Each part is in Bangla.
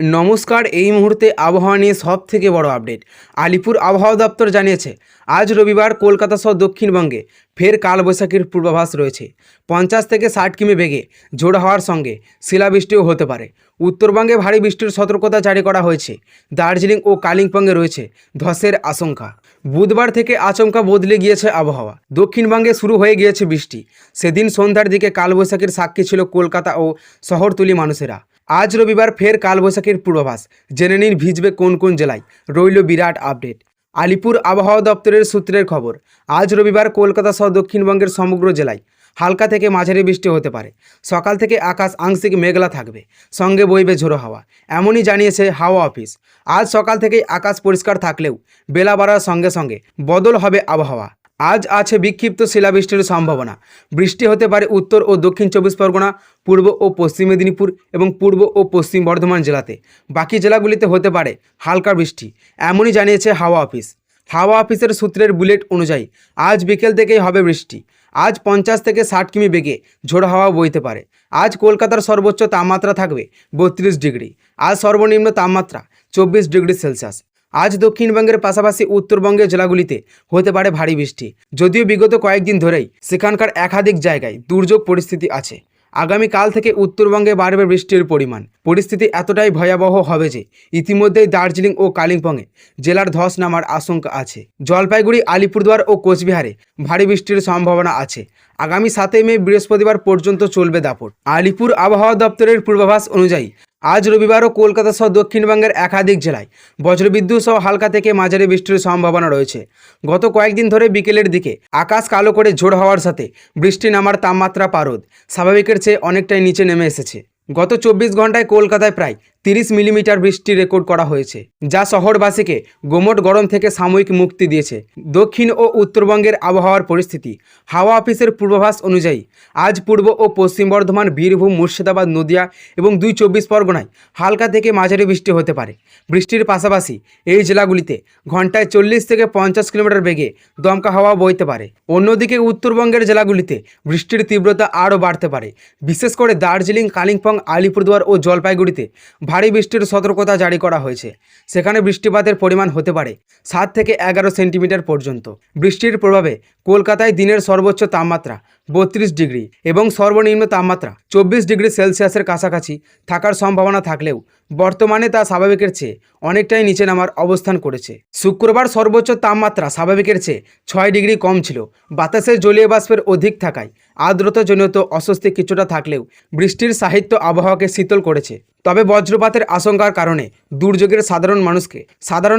নমস্কার। এই মুহূর্তে আবহাওয়া নিয়ে সবথেকে বড় আপডেট। আলিপুর আবহাওয়া দপ্তর জানিয়েছে আজ রবিবার কলকাতা সহ দক্ষিণবঙ্গে ফের কালবৈশাখীর পূর্বাভাস রয়েছে। 50 থেকে 60 কিমি বেগে ঝোড়ো হাওয়ার সঙ্গে শিলাবৃষ্টিও হতে পারে। উত্তরবঙ্গে ভারী বৃষ্টির সতর্কতা জারি করা হয়েছে। দার্জিলিং ও কালিম্পংয়ে রয়েছে ধসের আশঙ্কা। বুধবার থেকে আচমকা বদলে গিয়েছে আবহাওয়া। দক্ষিণবঙ্গে শুরু হয়ে গিয়েছে বৃষ্টি। সেদিন সন্ধ্যার দিকে কালবৈশাখীর সাক্ষী ছিল কলকাতা ও শহরতলি মানুষেরা। আজ রবিবার ফের কালবৈশাখীর পূর্বাভাস। জেনে নিন ভিজবে কোন কোন জেলায়। রইল বিরাট আপডেট। আলিপুর আবহাওয়া দপ্তরের সূত্রের খবর, আজ রবিবার কলকাতা সহ দক্ষিণবঙ্গের সমগ্র জেলায় হালকা থেকে মাঝারি বৃষ্টি হতে পারে। সকাল থেকে আকাশ আংশিক মেঘলা থাকবে, সঙ্গে বইবে ঝোড়ো হাওয়া, এমনই জানিয়েছে হাওয়া অফিস। আজ সকাল থেকেই আকাশ পরিষ্কার থাকলেও বেলা বাড়ার সঙ্গে সঙ্গে বদল হবে আবহাওয়া। আজ আছে বিক্ষিপ্ত শিলাবৃষ্টির সম্ভাবনা। বৃষ্টি হতে পারে উত্তর ও দক্ষিণ 24 পরগনা, পূর্ব ও পশ্চিম মেদিনীপুর এবং পূর্ব ও পশ্চিম বর্ধমান জেলাতে। বাকি জেলাগুলিতে হতে পারে হালকা বৃষ্টি, এমনই জানিয়েছে হাওয়া অফিস। হাওয়া অফিসের সূত্রের বুলেট অনুযায়ী আজ বিকেল থেকেই হবে বৃষ্টি। আজ 50 থেকে 60 কিমি বেগে ঝোড়ো হাওয়া বইতে পারে। আজ কলকাতার সর্বোচ্চ তাপমাত্রা থাকবে 32 ডিগ্রি। আজ সর্বনিম্ন তাপমাত্রা 24 ডিগ্রি সেলসিয়াস। আজ দক্ষিণবঙ্গের পাশাপাশি উত্তরবঙ্গের জেলাগুলিতে হতে পারে ভারী বৃষ্টি। যদিও বিগত কয়েকদিন ধরেই সেখানকার একাধিক জায়গায় দুর্যোগ পরিস্থিতি আছে। আগামীকাল থেকে উত্তরবঙ্গে বাড়বে বৃষ্টির পরিমাণ। পরিস্থিতি এতটাই ভয়াবহ হবে যে ইতিমধ্যেই দার্জিলিং ও কালিম্পংয়ে জেলার ধস নামার আশঙ্কা আছে। জলপাইগুড়ি, আলিপুরদুয়ার ও কোচবিহারে ভারী বৃষ্টির সম্ভাবনা আছে। আগামী 7 মে বৃহস্পতিবার পর্যন্ত চলবে দাপট। আলিপুর আবহাওয়া দপ্তরের পূর্বাভাস অনুযায়ী আজ রবিবারও কলকাতা সহ দক্ষিণবঙ্গের একাধিক জেলায় বজ্রবিদ্যুৎ সহ হালকা থেকে মাঝারি বৃষ্টির সম্ভাবনা রয়েছে। গত কয়েকদিন ধরে বিকেলের দিকে আকাশ কালো করে ঝোড়ো হওয়ার সাথে বৃষ্টি নামার তাপমাত্রা পারদ স্বাভাবিকের চেয়ে অনেকটাই নিচে নেমে এসেছে। গত 24 ঘন্টায় কলকাতায় প্রায় 30 মিলিমিটার বৃষ্টি রেকর্ড করা হয়েছে, যা শহরবাসীকে গোমট গরম থেকে সাময়িক মুক্তি দিয়েছে। দক্ষিণ ও উত্তরবঙ্গের আবহাওয়ার পরিস্থিতি। হাওয়া অফিসের পূর্বাভাস অনুযায়ী আজ পূর্ব ও পশ্চিম বর্ধমান, বীরভূম, মুর্শিদাবাদ, নদিয়া এবং 24 পরগনায় হালকা থেকে মাঝারি বৃষ্টি হতে পারে। বৃষ্টির পাশাপাশি এই জেলাগুলিতে ঘন্টায় 40 থেকে 50 কিলোমিটার বেগে দমকা হাওয়া বইতে পারে। অন্যদিকে উত্তরবঙ্গের জেলাগুলিতে বৃষ্টির তীব্রতা আরও বাড়তে পারে। বিশেষ করে দার্জিলিং, কালিম্পং, আলিপুরদুয়ার ও জলপাইগুড়িতে ভারী বৃষ্টির সতর্কতা জারি করা হয়েছে। সেখানে বৃষ্টিপাতের পরিমাণ হতে পারে 7 থেকে 11 সেন্টিমিটার পর্যন্ত। বৃষ্টির প্রভাবে কলকাতায় দিনের সর্বোচ্চ তাপমাত্রা 32 ডিগ্রি এবং সর্বনিম্ন তাপমাত্রা 24 ডিগ্রি সেলসিয়াসের কাছাকাছি থাকার সম্ভাবনা থাকলেও বর্তমানে তা স্বাভাবিকের চেয়ে অনেকটাই নিচে নামার অবস্থান করেছে। শুক্রবার সর্বোচ্চ তাপমাত্রা স্বাভাবিকের চেয়ে 6 ডিগ্রি কম ছিল। বাতাসে জলীয় বাষ্পের অধিক থাকায় আর্দ্রতাজনিত অস্বস্তি কিছুটা থাকলেও বৃষ্টির সাহিত্য আবহাওয়াকে শীতল করেছে। তবে বজ্রপাতের আশঙ্কার কারণে দুর্যোগের সাধারণ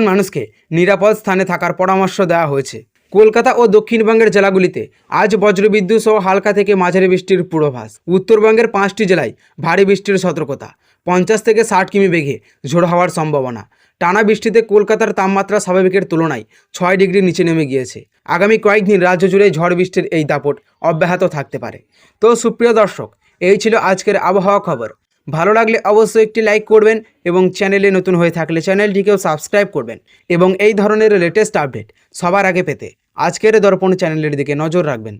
মানুষকে নিরাপদ স্থানে থাকার পরামর্শ দেওয়া হয়েছে। কলকাতা ও দক্ষিণবঙ্গের জেলাগুলিতে আজ বজ্রবিদ্যুৎ সহ হালকা থেকে মাঝারি বৃষ্টির পূর্বাভাস। উত্তরবঙ্গের 5টি জেলায় ভারী বৃষ্টির সতর্কতা। 50 থেকে 60 কিমি বেগে ঝোড়ো হওয়ার সম্ভাবনা। টানা বৃষ্টিতে কলকাতার তাপমাত্রা স্বাভাবিকের তুলনায় 6 ডিগ্রি নিচে নেমে গিয়েছে। আগামী কয়েকদিন রাজ্য জুড়ে ঝড় বৃষ্টির এই দাপট অব্যাহত থাকতে পারে। তো সুপ্রিয় দর্শক, এই ছিল আজকের আবহাওয়া খবর। ভালো লাগলে অবশ্যই একটি লাইক করবেন এবং চ্যানেলে নতুন হয়ে থাকলে চ্যানেলটিকেও সাবস্ক্রাইব করবেন এবং এই ধরনের লেটেস্ট আপডেট সবার আগে পেতে আজকের দর্পণ চ্যানেলের দিকে নজর রাখবেন।